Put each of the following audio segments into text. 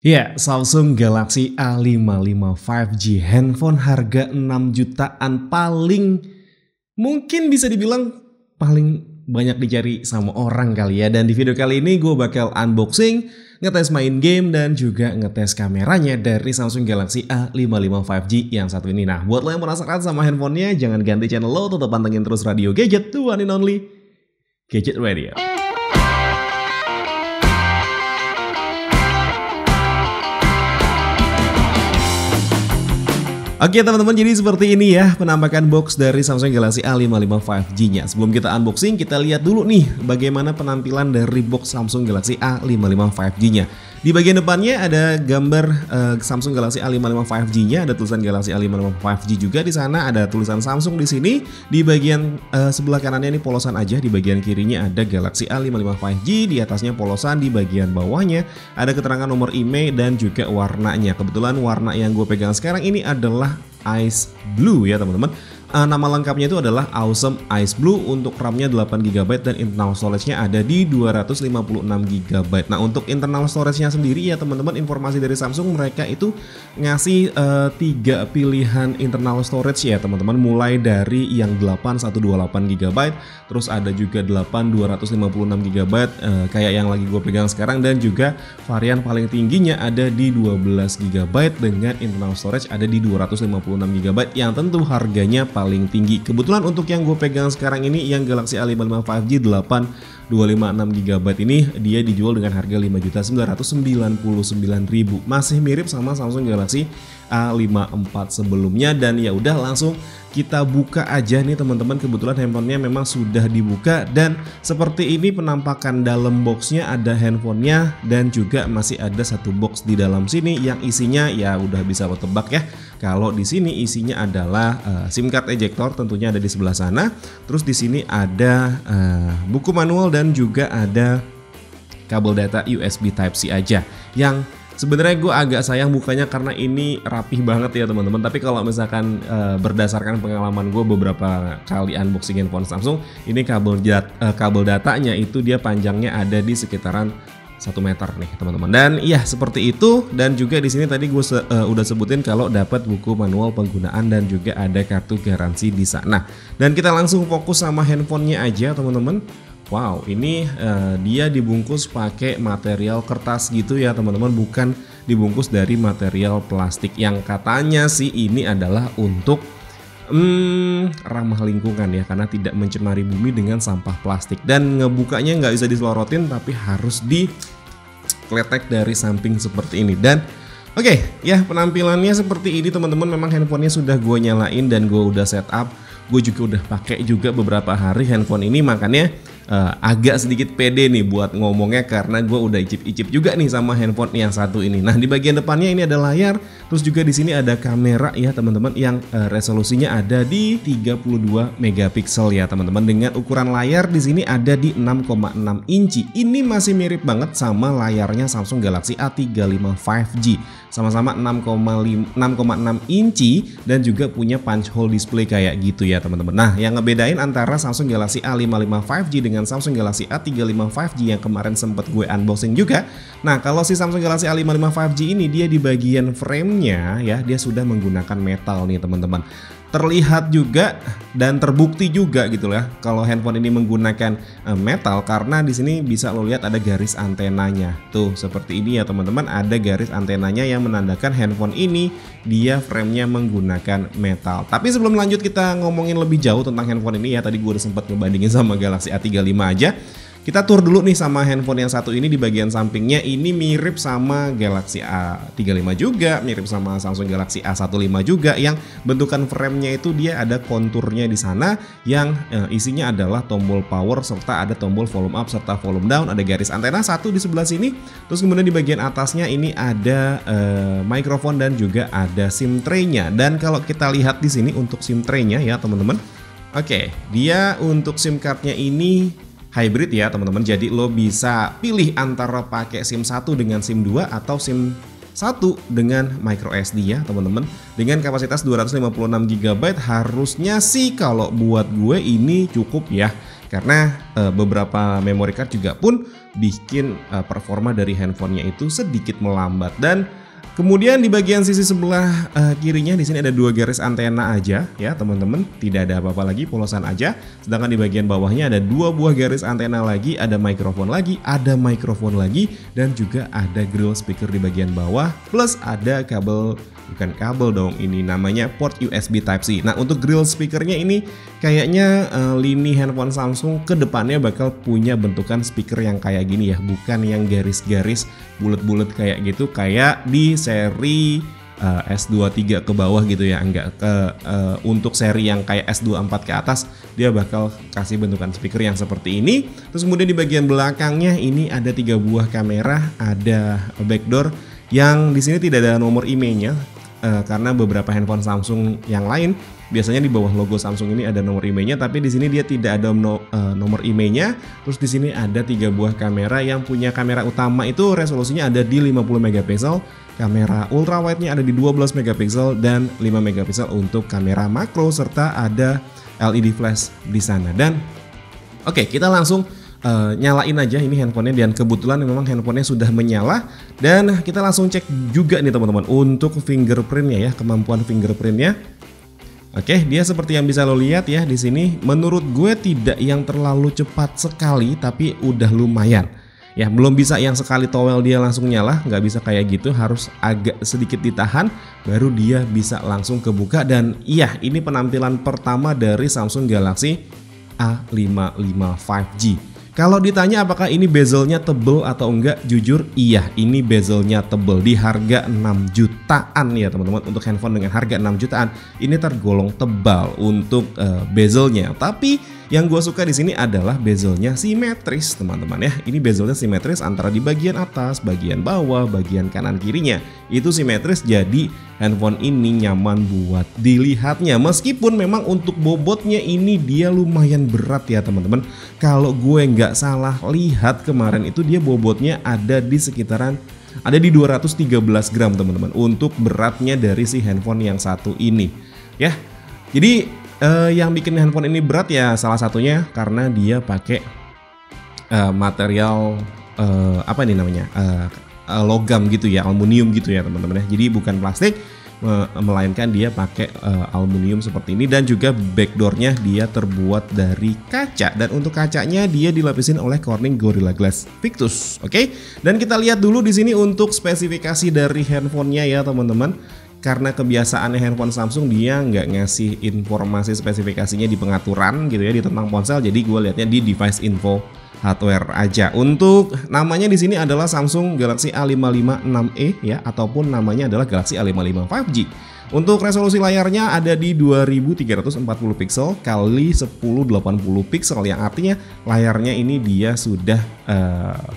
Ya, Samsung Galaxy A55 5G, handphone harga 6 jutaan mungkin bisa dibilang paling banyak dicari sama orang kali ya. Dan di video kali ini gue bakal unboxing, ngetes main game dan juga ngetes kameranya dari Samsung Galaxy A55 5G yang satu ini. Nah, buat lo yang penasaran sama handphonenya, jangan ganti channel lo, tetap pantengin terus Radio Gadget, the one and only Gadget Radio. Oke teman-teman, jadi seperti ini ya penampakan box dari Samsung Galaxy A55 5G-nya. Sebelum kita unboxing, kita lihat dulu nih bagaimana penampilan dari box Samsung Galaxy A55 5G-nya. Di bagian depannya ada gambar Samsung Galaxy A55 5G-nya, ada tulisan Galaxy A55 5G juga di sana, ada tulisan Samsung di sini. Di bagian sebelah kanannya ini polosan aja, di bagian kirinya ada Galaxy A55 5G, di atasnya polosan, di bagian bawahnya ada keterangan nomor IMEI dan juga warnanya. Kebetulan warna yang gue pegang sekarang ini adalah Ice Blue ya teman-teman. Nama lengkapnya itu adalah Awesome Ice Blue. Untuk RAM-nya 8GB dan internal storage-nya ada di 256GB. Nah, untuk internal storage-nya sendiri ya teman-teman, informasi dari Samsung mereka itu ngasih 3 pilihan internal storage ya teman-teman, mulai dari yang 8/128GB, terus ada juga 8/256GB kayak yang lagi gue pegang sekarang, dan juga varian paling tingginya ada di 12GB dengan internal storage ada di 256GB yang tentu harganya paling tinggi. Kebetulan untuk yang gue pegang sekarang ini, yang Galaxy A55 5G 8256GB ini dia dijual dengan harga 5.999.000. Masih mirip sama Samsung Galaxy A54 sebelumnya. Dan ya udah, langsung kita buka aja nih teman-teman. Kebetulan handphonenya memang sudah dibuka dan seperti ini penampakan dalam boxnya. Ada handphonenya dan juga masih ada satu box di dalam sini yang isinya ya udah bisa lo tebak ya. Kalau di sini isinya adalah SIM card ejector, tentunya ada di sebelah sana. Terus di sini ada buku manual dan juga ada kabel data USB Type-C aja. Yang sebenarnya gue agak sayang bukanya karena ini rapih banget ya teman-teman. Tapi kalau misalkan berdasarkan pengalaman gue beberapa kali unboxing handphone Samsung, ini kabel datanya itu dia panjangnya ada di sekitaran 1 meter nih teman-teman. Dan iya seperti itu. Dan juga di sini tadi gue udah sebutin kalau dapat buku manual penggunaan dan juga ada kartu garansi di sana. Dan kita langsung fokus sama handphonenya aja teman-teman. Wow, ini dia dibungkus pakai material kertas gitu ya teman-teman, bukan dibungkus dari material plastik yang katanya sih ini adalah untuk ramah lingkungan ya, karena tidak mencemari bumi dengan sampah plastik. Dan ngebukanya nggak bisa diselorotin tapi harus dikletek dari samping seperti ini. Dan oke, ya penampilannya seperti ini teman-teman. Memang handphonenya sudah gue nyalain dan gue udah setup. Gue juga udah pakai juga beberapa hari handphone ini, makanya agak sedikit pede nih buat ngomongnya karena gue udah icip-icip juga nih sama handphone yang satu ini. Nah, di bagian depannya ini ada layar, terus juga di sini ada kamera ya teman-teman, yang resolusinya ada di 32 megapiksel ya teman-teman, dengan ukuran layar di sini ada di 6,6 inci. Ini masih mirip banget sama layarnya Samsung Galaxy A35 5G. Sama-sama 6,6 inci dan juga punya punch hole display kayak gitu ya teman-teman. Nah, yang ngebedain antara Samsung Galaxy A55 5G dengan Samsung Galaxy A35 5G yang kemarin sempat gue unboxing juga. Nah, kalau si Samsung Galaxy A55 5G ini dia di bagian frame-nya ya, dia sudah menggunakan metal nih teman-teman. Terlihat juga dan terbukti juga gitu ya kalau handphone ini menggunakan metal, karena di sini bisa lo lihat ada garis antenanya. Tuh seperti ini ya teman-teman, ada garis antenanya yang menandakan handphone ini dia frame-nya menggunakan metal. Tapi sebelum lanjut kita ngomongin lebih jauh tentang handphone ini ya, tadi gue udah sempat ngebandingin sama Galaxy A35 aja. Kita tur dulu nih sama handphone yang satu ini. Di bagian sampingnya ini mirip sama Galaxy A35 juga, mirip sama Samsung Galaxy A15 juga, yang bentukan frame-nya itu dia ada konturnya di sana yang isinya adalah tombol power serta ada tombol volume up serta volume down, ada garis antena satu di sebelah sini. Terus kemudian di bagian atasnya ini ada mikrofon dan juga ada SIM tray-nya. Dan kalau kita lihat di sini untuk SIM tray-nya ya teman-teman. Oke, dia untuk SIM card-nya ini hybrid ya teman-teman. Jadi lo bisa pilih antara pakai SIM 1 dengan SIM 2 atau SIM 1 dengan micro SD ya teman-teman. Dengan kapasitas 256GB harusnya sih kalau buat gue ini cukup ya. Karena beberapa memory card juga pun bikin performa dari handphonenya itu sedikit melambat. Dan kemudian di bagian sisi sebelah kirinya di sini ada 2 garis antena aja ya teman-teman, tidak ada apa-apa lagi, polosan aja. Sedangkan di bagian bawahnya ada 2 buah garis antena lagi, ada mikrofon lagi, dan juga ada grill speaker di bagian bawah, plus ada kabel, bukan kabel dong, ini namanya port USB Type-C. Nah, untuk grill speakernya ini kayaknya lini handphone Samsung ke depannya bakal punya bentukan speaker yang kayak gini ya, bukan yang garis-garis bulat-bulat kayak gitu kayak di seri S23 ke bawah gitu ya. Enggak untuk seri yang kayak S24 ke atas dia bakal kasih bentukan speaker yang seperti ini. Terus kemudian di bagian belakangnya ini ada 3 buah kamera, ada backdoor yang di sini tidak ada nomor IMEI-nya. Karena beberapa handphone Samsung yang lain biasanya di bawah logo Samsung ini ada nomor IMEI-nya, tapi di sini dia tidak ada nomor IMEI-nya. Terus di sini ada 3 buah kamera yang punya kamera utama itu resolusinya ada di 50 megapiksel, kamera ultra wide-nya ada di 12 megapiksel dan 5 megapiksel untuk kamera makro, serta ada LED flash di sana. Dan oke, kita langsung nyalain aja ini handphonenya, dan kebetulan memang handphonenya sudah menyala. Dan kita langsung cek juga nih teman-teman untuk fingerprintnya ya, kemampuan fingerprintnya. Oke, dia seperti yang bisa lo lihat ya di sini. Menurut gue tidak yang terlalu cepat sekali, tapi udah lumayan. Ya, belum bisa yang sekali towel dia langsung nyala, nggak bisa kayak gitu, harus agak sedikit ditahan baru dia bisa langsung kebuka. Dan iya, ini penampilan pertama dari Samsung Galaxy A55 5G. Kalau ditanya apakah ini bezelnya tebel atau enggak, jujur iya, ini bezelnya tebel. Di harga 6 jutaan ya teman-teman, untuk handphone dengan harga 6 jutaan ini tergolong tebal untuk bezelnya. Tapi yang gue suka di sini adalah bezelnya simetris teman-teman ya. Ini bezelnya simetris antara di bagian atas, bagian bawah, bagian kanan kirinya itu simetris, jadi handphone ini nyaman buat dilihatnya. Meskipun memang untuk bobotnya ini dia lumayan berat ya teman-teman. Kalau gue nggak salah lihat kemarin itu dia bobotnya ada di sekitaran, ada di 213 gram teman-teman untuk beratnya dari si handphone yang satu ini ya. Jadi yang bikin handphone ini berat ya salah satunya karena dia pakai material apa ini namanya logam gitu ya, aluminium gitu ya teman-teman ya. Jadi bukan plastik, melainkan dia pakai aluminium seperti ini. Dan juga backdoornya dia terbuat dari kaca, dan untuk kacanya dia dilapisin oleh Corning Gorilla Glass Victus. Oke, dan kita lihat dulu di sini untuk spesifikasi dari handphonenya ya teman-teman. Karena kebiasaannya handphone Samsung dia nggak ngasih informasi spesifikasinya di pengaturan gitu ya di tentang ponsel, jadi gue lihatnya di device info hardware aja. Untuk namanya di sini adalah Samsung Galaxy A55 6e ya, ataupun namanya adalah Galaxy A55 5G. Untuk resolusi layarnya ada di 2340 pixel kali 1080 pixel, yang artinya layarnya ini dia sudah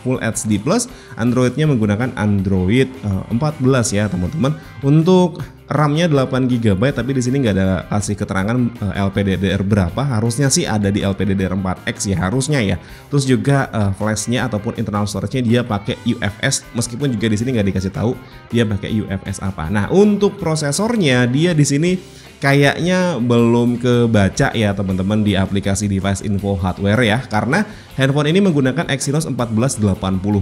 Full HD plus. Androidnya menggunakan Android 14 ya teman-teman. Untuk RAM-nya 8 GB, tapi di sini nggak ada kasih keterangan LPDDR berapa. Harusnya sih ada di LPDDR4X ya harusnya ya. Terus juga flash-nya ataupun internal storage-nya dia pakai UFS, meskipun juga di sini nggak dikasih tahu dia pakai UFS apa. Nah, untuk prosesornya dia di sini kayaknya belum kebaca ya teman-teman di aplikasi device info hardware ya, karena handphone ini menggunakan Exynos 1480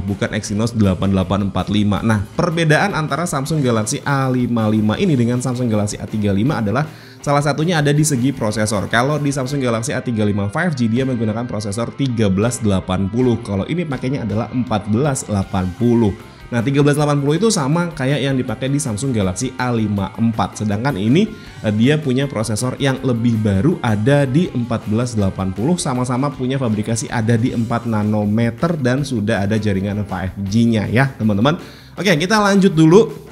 bukan Exynos 8845. Nah, perbedaan antara Samsung Galaxy A55 ini dengan Samsung Galaxy A35 adalah salah satunya ada di segi prosesor. Kalau di Samsung Galaxy A35 5G dia menggunakan prosesor 1380, kalau ini pakainya adalah 1480. Nah, 1380 itu sama kayak yang dipakai di Samsung Galaxy A54. Sedangkan ini dia punya prosesor yang lebih baru, ada di 1480, sama-sama punya fabrikasi ada di 4 nanometer dan sudah ada jaringan 5G-nya ya, teman-teman. Oke, kita lanjut dulu.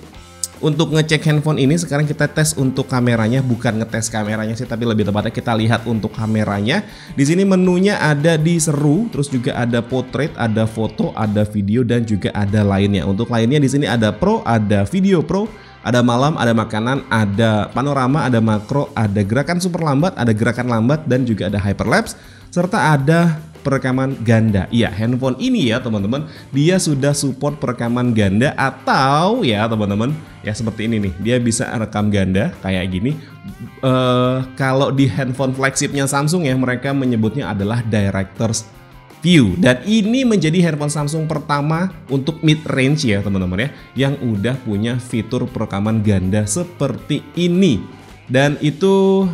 Untuk ngecek handphone ini sekarang kita tes untuk kameranya, bukan ngetes kameranya sih, tapi lebih tepatnya kita lihat untuk kameranya. Di sini menunya ada di seru, terus juga ada portrait, ada foto, ada video, dan juga ada lainnya. Untuk lainnya di sini ada pro, ada video pro, ada malam, ada makanan, ada panorama, ada makro, ada gerakan super lambat, ada gerakan lambat, dan juga ada hyperlapse, serta ada perekaman ganda. Iya, handphone ini ya teman-teman, dia sudah support perekaman ganda atau ya teman-teman, ya seperti ini nih, dia bisa rekam ganda kayak gini. Kalau di handphone flagshipnya Samsung ya, mereka menyebutnya adalah Director's View, dan ini menjadi handphone Samsung pertama untuk mid range ya teman-teman ya, yang udah punya fitur perekaman ganda seperti ini. Dan itu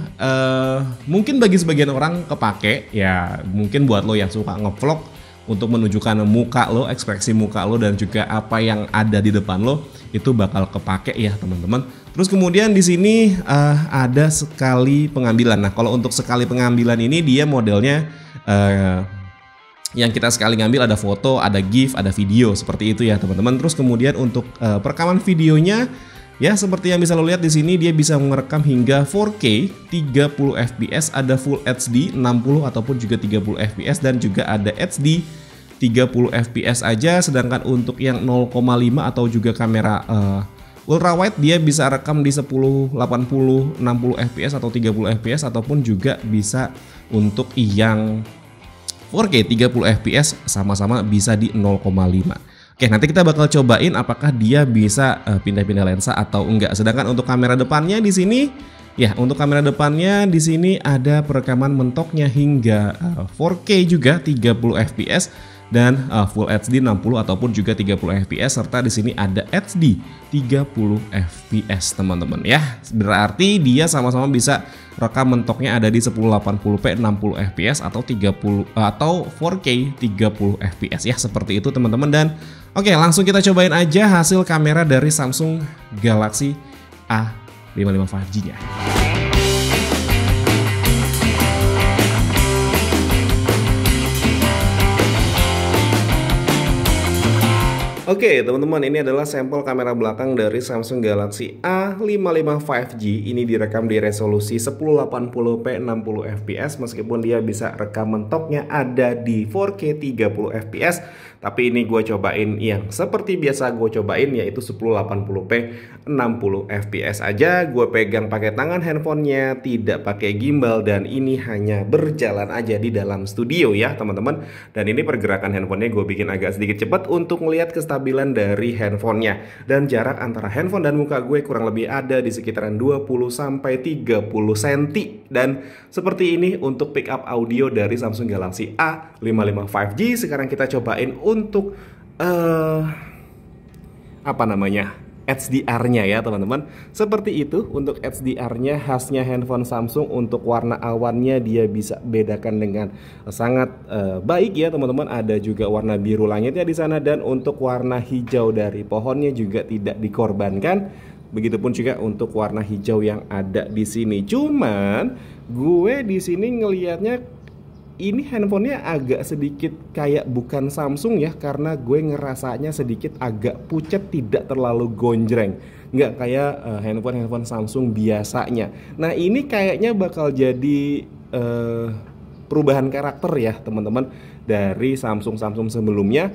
mungkin bagi sebagian orang kepake ya, mungkin buat lo yang suka ngevlog untuk menunjukkan muka lo, ekspresi muka lo, dan juga apa yang ada di depan lo, itu bakal kepake ya teman-teman. Terus kemudian di sini ada sekali pengambilan. Nah, kalau untuk sekali pengambilan ini dia modelnya yang kita sekali ngambil ada foto, ada GIF, ada video, seperti itu ya teman-teman. Terus kemudian untuk perekaman videonya ya seperti yang bisa lo lihat di sini, dia bisa merekam hingga 4K 30 fps, ada Full HD 60 ataupun juga 30 fps, dan juga ada HD 30 fps aja. Sedangkan untuk yang 0,5 atau juga kamera ultra wide, dia bisa rekam di 10, 80, 60 fps atau 30 fps, ataupun juga bisa untuk yang 4K 30 fps sama-sama bisa di 0,5. Oke, nanti kita bakal cobain apakah dia bisa pindah-pindah lensa atau enggak. Sedangkan untuk kamera depannya di sini, ya untuk kamera depannya di sini ada perekaman mentoknya hingga 4K juga 30 fps dan Full HD 60 ataupun juga 30 fps, serta di sini ada HD 30 fps teman-teman ya. Berarti dia sama-sama bisa rekam mentoknya ada di 1080p 60 fps atau 30 atau 4K 30 fps ya, seperti itu teman-teman. Dan oke, langsung kita cobain aja hasil kamera dari Samsung Galaxy A55 5G-nya. Oke teman-teman, ini adalah sampel kamera belakang dari Samsung Galaxy A55 5G. Ini direkam di resolusi 1080p 60 fps, meskipun dia bisa rekam mentoknya ada di 4K 30 fps. Tapi ini gue cobain yang seperti biasa gue cobain, yaitu 1080p 60 fps aja. Gue pegang pakai tangan handphonenya, tidak pakai gimbal, dan ini hanya berjalan aja di dalam studio ya teman-teman. Dan ini pergerakan handphonenya gue bikin agak sedikit cepat untuk melihat kestabilan dari handphonenya. Dan jarak antara handphone dan muka gue kurang lebih ada di sekitaran 20-30 cm. Dan seperti ini untuk pick up audio dari Samsung Galaxy A55 5G. Sekarang kita cobain untuk apa namanya, HDR-nya ya teman-teman. Seperti itu untuk HDR-nya, khasnya handphone Samsung. Untuk warna awannya dia bisa bedakan dengan sangat baik ya teman-teman. Ada juga warna biru langitnya di sana, dan untuk warna hijau dari pohonnya juga tidak dikorbankan. Begitupun juga untuk warna hijau yang ada di sini. Cuman gue di sini ngelihatnya ini handphonenya agak sedikit kayak bukan Samsung ya, karena gue ngerasanya sedikit agak pucat, tidak terlalu gonjreng, nggak kayak handphone Samsung biasanya. Nah ini kayaknya bakal jadi perubahan karakter ya teman-teman, dari Samsung sebelumnya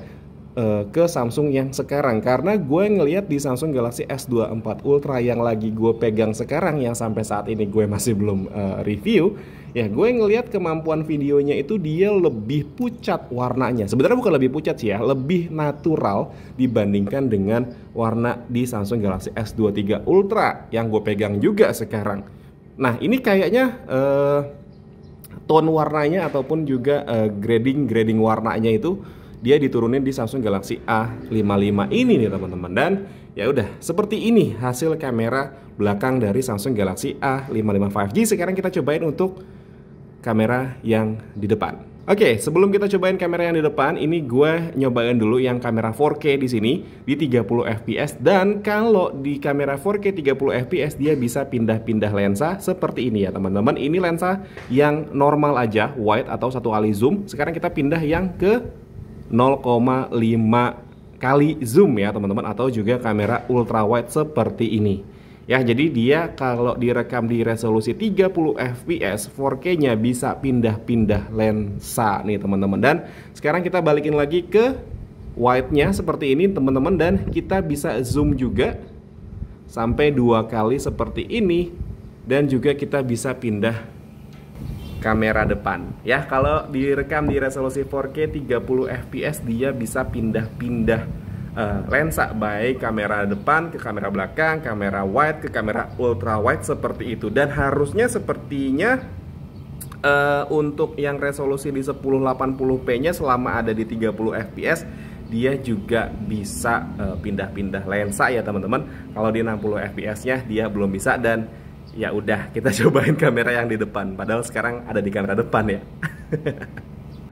ke Samsung yang sekarang. Karena gue ngelihat di Samsung Galaxy S24 Ultra yang lagi gue pegang sekarang, yang sampai saat ini gue masih belum review ya, gue ngelihat kemampuan videonya itu dia lebih pucat warnanya. Sebenarnya bukan lebih pucat sih ya, lebih natural dibandingkan dengan warna di Samsung Galaxy S23 Ultra yang gue pegang juga sekarang. Nah ini kayaknya tone warnanya ataupun juga grading warnanya itu dia diturunin di Samsung Galaxy A55 ini nih teman-teman. Dan ya udah, seperti ini hasil kamera belakang dari Samsung Galaxy A55 5G. Sekarang kita cobain untuk kamera yang di depan. Oke, sebelum kita cobain kamera yang di depan, ini gue nyobain dulu yang kamera 4K di sini di 30 fps. Dan kalau di kamera 4K 30 fps dia bisa pindah-pindah lensa seperti ini ya teman-teman. Ini lensa yang normal aja, wide atau satu kali zoom. Sekarang kita pindah yang ke 0,5 kali zoom ya teman-teman, atau juga kamera ultra wide seperti ini. Ya, jadi dia kalau direkam di resolusi 30 fps 4K-nya bisa pindah-pindah lensa nih teman-teman. Dan sekarang kita balikin lagi ke wide-nya seperti ini teman-teman, dan kita bisa zoom juga sampai 2 kali seperti ini, dan juga kita bisa pindah kamera depan ya. Kalau direkam di resolusi 4K 30 fps dia bisa pindah-pindah lensa, baik kamera depan ke kamera belakang, kamera wide ke kamera ultra wide seperti itu. Dan harusnya sepertinya untuk yang resolusi di 1080p nya selama ada di 30 fps dia juga bisa pindah-pindah lensa ya teman-teman. Kalau di 60 fps nya dia belum bisa, dan ya udah kita cobain kamera yang di depan, padahal sekarang ada di kamera depan ya.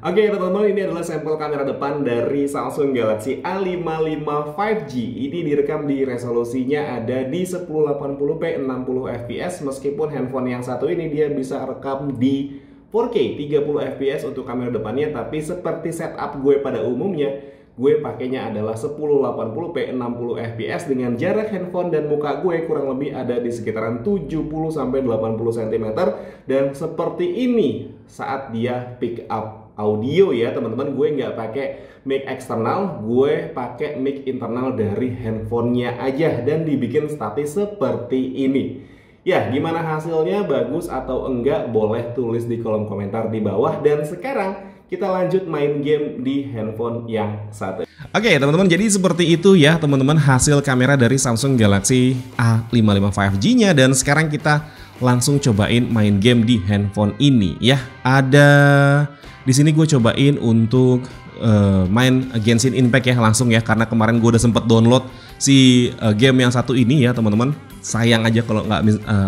Oke teman-teman, ini adalah sampel kamera depan dari Samsung Galaxy A55 5G. Ini direkam di resolusinya ada di 1080p 60 fps. Meskipun handphone yang satu ini dia bisa rekam di 4K 30 fps untuk kamera depannya, tapi seperti setup gue pada umumnya, gue pakainya adalah 1080p 60 fps dengan jarak handphone dan muka gue kurang lebih ada di sekitaran 70-80 cm. Dan seperti ini saat dia pick up audio ya teman-teman. Gue nggak pakai mic eksternal, gue pakai mic internal dari handphonenya aja, dan dibikin statis seperti ini. Ya, gimana hasilnya, bagus atau enggak, boleh tulis di kolom komentar di bawah. Dan sekarang kita lanjut main game di handphone yang satu. Oke teman-teman, jadi seperti itu ya teman-teman hasil kamera dari Samsung Galaxy A55 5G nya. Dan sekarang kita langsung cobain main game di handphone ini ya. Ada di sini gue cobain untuk main Genshin Impact ya langsung ya, karena kemarin gue udah sempet download si game yang satu ini ya teman-teman. Sayang aja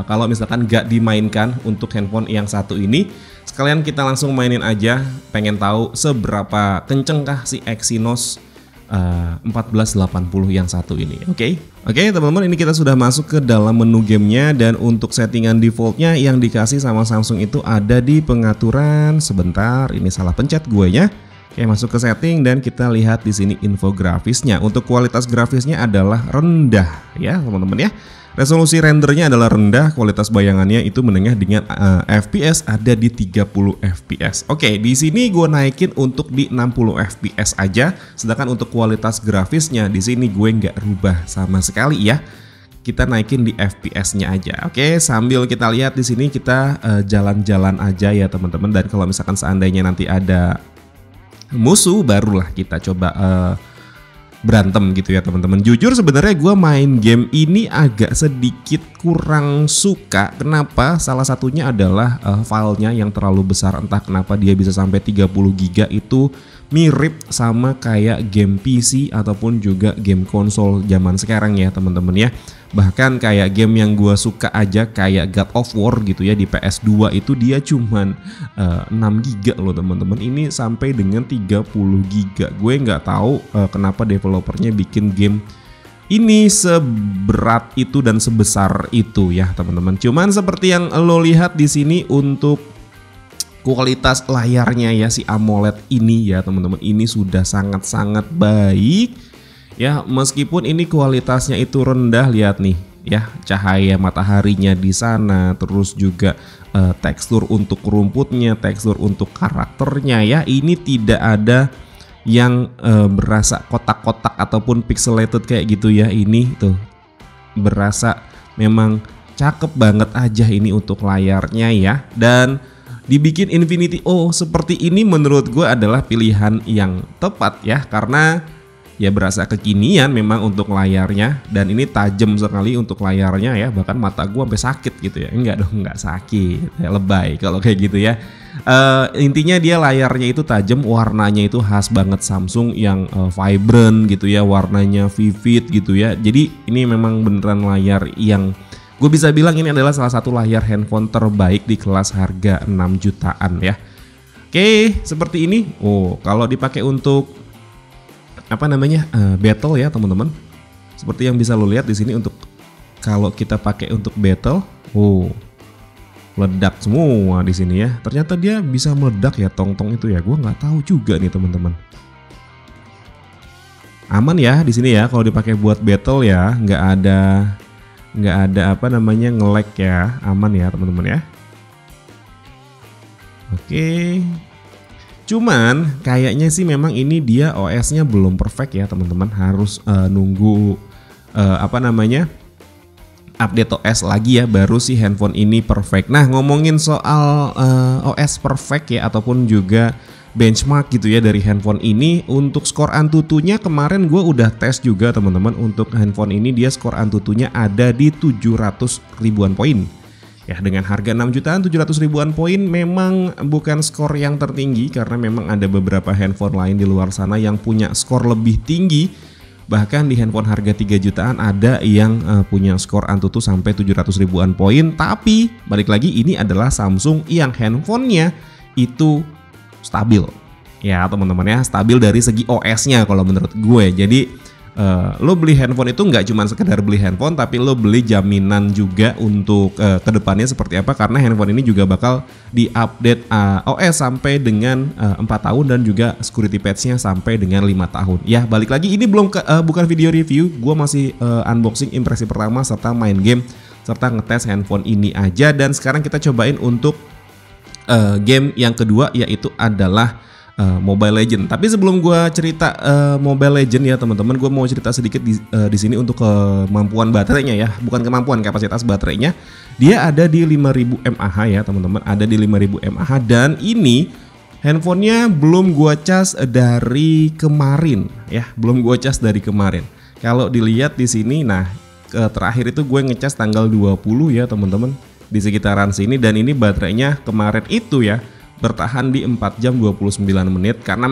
kalau misalkan nggak dimainkan untuk handphone yang satu ini. Sekalian kita langsung mainin aja, pengen tahu seberapa kencengkah si Exynos 1480 yang satu ini. Oke, teman-teman, ini kita sudah masuk ke dalam menu gamenya, dan untuk settingan defaultnya yang dikasih sama Samsung itu ada di pengaturan. Sebentar, ini salah pencet gue ya. Oke, masuk ke setting dan kita lihat di sini infografisnya. Untuk kualitas grafisnya adalah rendah ya teman-teman ya. Resolusi rendernya adalah rendah, kualitas bayangannya itu menengah dengan FPS ada di 30 fps. Oke, di sini gue naikin untuk di 60 fps aja, sedangkan untuk kualitas grafisnya di sini gue nggak rubah sama sekali ya. Kita naikin di FPS-nya aja. Oke, sambil kita lihat di sini kita jalan-jalan aja ya teman-teman. Dan kalau misalkan seandainya nanti ada musuh, barulah kita coba berantem gitu ya teman-teman. Jujur sebenarnya gue main game ini agak sedikit kurang suka. Kenapa? Salah satunya adalah filenya yang terlalu besar. Entah kenapa dia bisa sampai 30 GB, itu mirip sama kayak game PC ataupun juga game konsol zaman sekarang ya teman-teman ya. Bahkan kayak game yang gue suka aja kayak God of War gitu ya di PS2 itu dia cuman 6 GB loh teman-teman. Ini sampai dengan 30 GB. Gue nggak tahu kenapa developernya bikin game ini seberat itu dan sebesar itu ya teman-teman. Cuman seperti yang lo lihat di sini untuk kualitas layarnya ya, si AMOLED ini ya teman-teman, ini sudah sangat-sangat baik. Ya, meskipun ini kualitasnya itu rendah, lihat nih ya, cahaya mataharinya di sana, terus juga tekstur untuk rumputnya, tekstur untuk karakternya ya, ini tidak ada yang berasa kotak-kotak ataupun pixelated kayak gitu ya. Ini tuh berasa memang cakep banget aja ini untuk layarnya ya. Dan dibikin Infinity O seperti ini menurut gue adalah pilihan yang tepat ya, karena ya berasa kekinian memang untuk layarnya, dan ini tajam sekali untuk layarnya ya, bahkan mata gue sampai sakit gitu ya. Enggak dong, enggak sakit ya, lebay kalau kayak gitu ya. Intinya dia layarnya itu tajam, warnanya itu khas banget Samsung yang vibrant gitu ya, warnanya vivid gitu ya. Jadi ini memang beneran layar yang gue bisa bilang ini adalah salah satu layar handphone terbaik di kelas harga 6 jutaan ya. Oke, seperti ini. Oh, kalau dipakai untuk apa namanya battle ya teman-teman, seperti yang bisa lo lihat di sini, untuk kalau kita pakai untuk battle, meledak semua di sini ya. Ternyata dia bisa meledak ya tong-tong itu ya, gue nggak tahu juga nih teman-teman. Aman ya di sini ya kalau dipakai buat battle ya, nggak ada apa namanya nge-lag ya, aman ya teman-teman ya. Oke. Cuman kayaknya sih memang ini dia OS-nya belum perfect ya teman-teman, harus nunggu apa namanya update OS lagi ya, baru si handphone ini perfect. Nah, ngomongin soal OS perfect ya, ataupun juga benchmark gitu ya dari handphone ini, untuk skor Antutunya kemarin gue udah tes juga teman-teman. Untuk handphone ini dia skor Antutunya ada di 700 ribuan poin. Ya, dengan harga 6 jutaan 700 ribuan poin memang bukan skor yang tertinggi, karena memang ada beberapa handphone lain di luar sana yang punya skor lebih tinggi. Bahkan di handphone harga 3 jutaan ada yang punya skor Antutu sampai 700 ribuan poin. Tapi balik lagi, ini adalah Samsung yang handphonenya itu stabil. Ya teman-teman ya, stabil dari segi OS-nya kalau menurut gue. Jadi lo beli handphone itu nggak cuma sekedar beli handphone, tapi lo beli jaminan juga untuk kedepannya seperti apa, karena handphone ini juga bakal diupdate OS sampai dengan 4 tahun dan juga security patch-nya sampai dengan 5 tahun. Ya balik lagi, ini bukan video review, gue masih unboxing impresi pertama serta main game serta ngetes handphone ini aja. Dan sekarang kita cobain untuk game yang kedua, yaitu adalah Mobile Legend. Tapi sebelum gue cerita Mobile Legend ya teman-teman, gue mau cerita sedikit di sini untuk kemampuan baterainya ya, bukan kemampuan, kapasitas baterainya. Dia ada di 5000 mAh ya teman-teman, ada di 5000 mAh, dan ini handphonenya belum gue cas dari kemarin ya, belum gue cas dari kemarin. Kalau dilihat di sini, nah terakhir itu gue ngecas tanggal 20 ya teman-teman, di sekitaran sini, dan ini baterainya kemarin itu ya bertahan di 4 jam 29 menit karena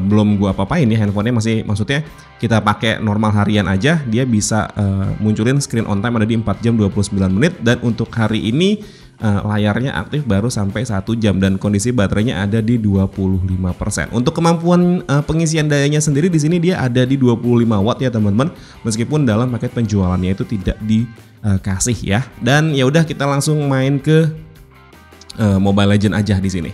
belum gua apa-apain ya, handphonenya masih, maksudnya kita pakai normal harian aja, dia bisa munculin screen on time ada di 4 jam 29 menit. Dan untuk hari ini layarnya aktif baru sampai 1 jam dan kondisi baterainya ada di 25%. Untuk kemampuan pengisian dayanya sendiri di sini dia ada di 25 watt ya teman-teman, meskipun dalam paket penjualannya itu tidak dikasih ya. Dan ya udah, kita langsung main ke Mobile Legend aja di sini.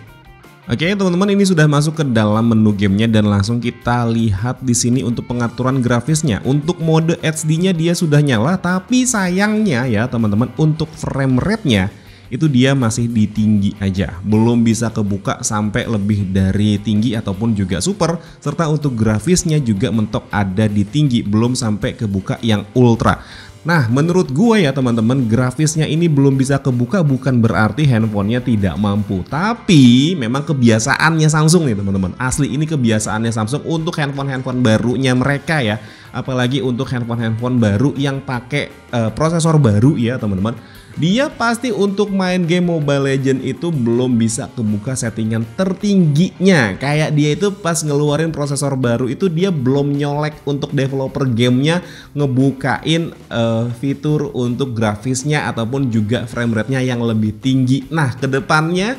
Oke teman-teman, ini sudah masuk ke dalam menu gamenya dan langsung kita lihat di sini untuk pengaturan grafisnya. Untuk mode HD-nya dia sudah nyala, tapi sayangnya ya teman-teman, untuk frame rate-nya itu dia masih di tinggi aja, belum bisa kebuka sampai lebih dari tinggi ataupun juga super. Serta untuk grafisnya juga mentok ada di tinggi, belum sampai kebuka yang ultra. Nah menurut gue ya teman-teman, grafisnya ini belum bisa kebuka bukan berarti handphonenya tidak mampu, tapi memang kebiasaannya Samsung nih teman-teman. Asli ini kebiasaannya Samsung untuk handphone-handphone barunya mereka ya, apalagi untuk handphone-handphone baru yang pakai prosesor baru ya teman-teman. Dia pasti untuk main game Mobile Legend itu belum bisa kebuka settingan tertingginya. Kayak dia itu pas ngeluarin prosesor baru itu dia belum nyolek untuk developer gamenya ngebukain fitur untuk grafisnya ataupun juga frame rate-nya yang lebih tinggi. Nah kedepannya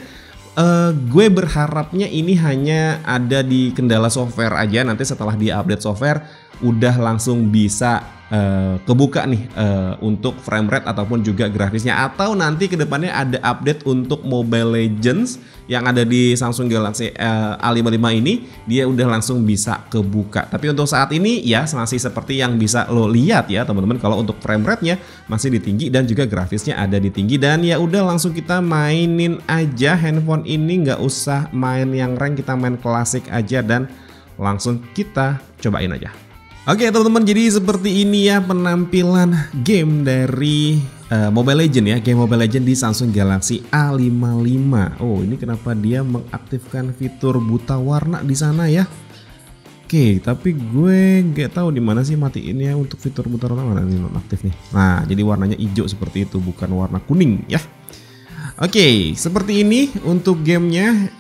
gue berharapnya ini hanya ada di kendala software aja. Nanti setelah dia update software udah langsung bisa kebuka nih untuk frame rate ataupun juga grafisnya. Atau nanti kedepannya ada update untuk Mobile Legends yang ada di Samsung Galaxy A55 ini, dia udah langsung bisa kebuka. Tapi untuk saat ini ya masih seperti yang bisa lo lihat ya teman-teman, kalau untuk frame rate-nya masih di tinggi dan juga grafisnya ada di tinggi. Dan ya udah langsung kita mainin aja handphone ini, nggak usah main yang rank, kita main klasik aja dan langsung kita cobain aja. Oke teman-teman, jadi seperti ini ya penampilan game dari Mobile Legend ya, game Mobile Legend di Samsung Galaxy A55. Oh ini kenapa dia mengaktifkan fitur buta warna di sana ya? Oke, tapi gue nggak tahu di mana sih matiin ya untuk fitur buta warna, mana ini nonaktif nih. Nah jadi warnanya hijau seperti itu, bukan warna kuning ya. Oke, seperti ini untuk gamenya.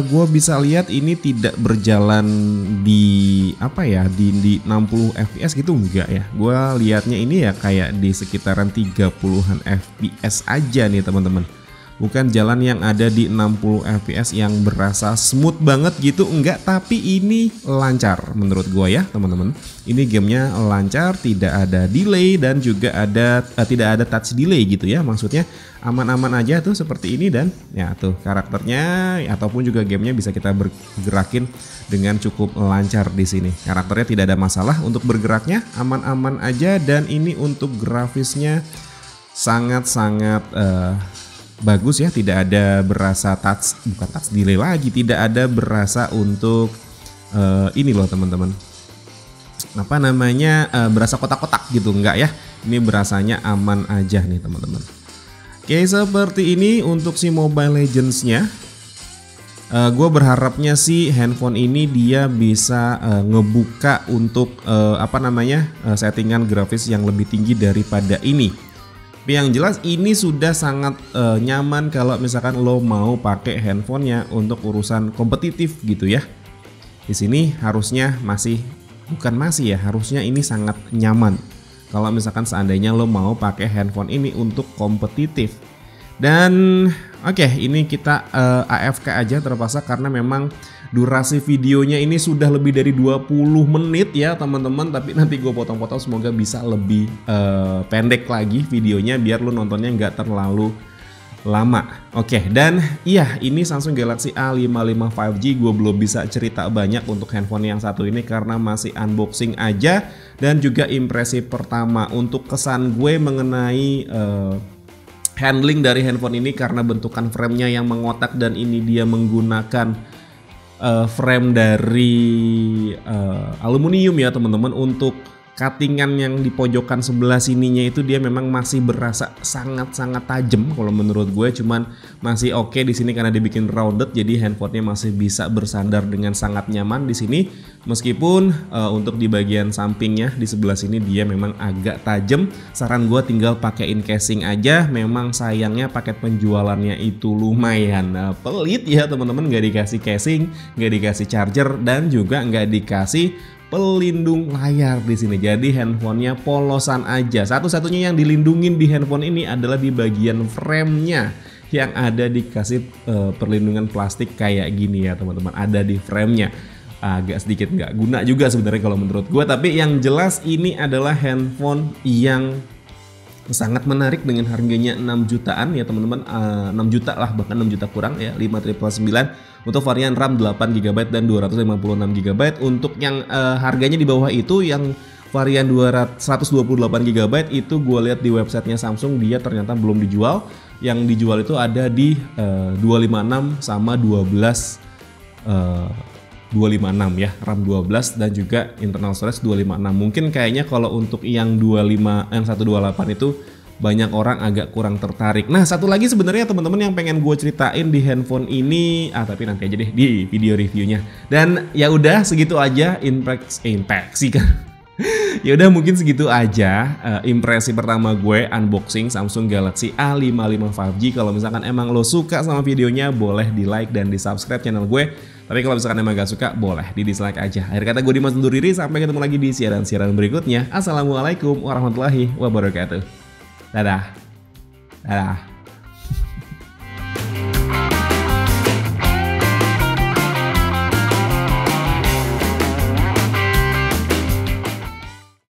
Gue bisa lihat ini tidak berjalan di apa ya, di 60 fps gitu enggak ya. Gue lihatnya ini ya kayak di sekitaran 30-an fps aja nih teman-teman. Bukan jalan yang ada di 60 fps yang berasa smooth banget gitu, enggak. Tapi ini lancar menurut gue ya teman-teman. Ini gamenya lancar, tidak ada delay dan juga tidak ada touch delay gitu ya. Maksudnya aman-aman aja tuh seperti ini. Dan ya tuh karakternya ataupun juga gamenya bisa kita bergerakin dengan cukup lancar di sini. Karakternya tidak ada masalah untuk bergeraknya, aman-aman aja. Dan ini untuk grafisnya sangat-sangat bagus ya, tidak ada berasa bukan touch delay lagi, tidak ada berasa untuk ini loh teman-teman, apa namanya, berasa kotak-kotak gitu, enggak ya. Ini berasanya aman aja nih teman-teman. Oke, seperti ini untuk si Mobile Legends-nya. Gue berharapnya sih handphone ini dia bisa ngebuka untuk settingan grafis yang lebih tinggi daripada ini. Tapi yang jelas ini sudah sangat nyaman kalau misalkan lo mau pakai handphonenya untuk urusan kompetitif gitu ya. Di sini harusnya harusnya ini sangat nyaman kalau misalkan seandainya lo mau pakai handphone ini untuk kompetitif. Dan oke, ini kita AFK aja terpaksa karena memang durasi videonya ini sudah lebih dari 20 menit ya teman-teman. Tapi nanti gue potong-potong, semoga bisa lebih pendek lagi videonya biar lo nontonnya nggak terlalu lama. Oke, dan iya, ini Samsung Galaxy A55 5G. Gue belum bisa cerita banyak untuk handphone yang satu ini karena masih unboxing aja. Dan juga impresi pertama untuk kesan gue mengenai handling dari handphone ini karena bentukan framenya yang mengotak dan ini dia menggunakan frame dari aluminium ya teman-teman. Untuk cuttingan yang di pojokan sebelah sininya itu dia memang masih berasa sangat-sangat tajam kalau menurut gue, cuman masih oke di sini karena dibikin rounded, jadi handphonenya masih bisa bersandar dengan sangat nyaman di sini. Meskipun untuk di bagian sampingnya di sebelah sini dia memang agak tajam. Saran gue tinggal pakein casing aja. Memang sayangnya paket penjualannya itu lumayan pelit ya teman-teman, nggak dikasih casing, nggak dikasih charger, dan juga nggak dikasih pelindung layar di sini. Jadi handphonenya polosan aja. Satu-satunya yang dilindungin di handphone ini adalah di bagian framenya yang ada dikasih perlindungan plastik kayak gini ya teman-teman. Ada di framenya. Agak sedikit nggak guna juga sebenarnya kalau menurut gue. Tapi yang jelas ini adalah handphone yang sangat menarik dengan harganya 6 jutaan ya teman-teman. 6 juta lah, bahkan 6 juta kurang ya, 5999 untuk varian RAM 8GB dan 256GB. Untuk yang harganya di bawah itu, yang varian 128GB itu gue lihat di websitenya Samsung dia ternyata belum dijual. Yang dijual itu ada di 256 sama 256 ya, RAM 12 dan juga internal storage 256. Mungkin kayaknya kalau untuk yang 128 itu banyak orang agak kurang tertarik. Nah, satu lagi sebenarnya teman-teman yang pengen gue ceritain di handphone ini, tapi nanti aja deh di video reviewnya. Dan ya udah segitu aja impresi kan. Ya udah mungkin segitu aja impresi pertama gue unboxing Samsung Galaxy A55 5G. Kalau misalkan emang lo suka sama videonya, boleh di like dan di subscribe channel gue. Tapi kalau misalkan emang gak suka, boleh di dislike aja. Akhir kata gue Dimas undur diri, sampai ketemu lagi di siaran-siaran berikutnya. Assalamualaikum warahmatullahi wabarakatuh. Dadah. Dadah.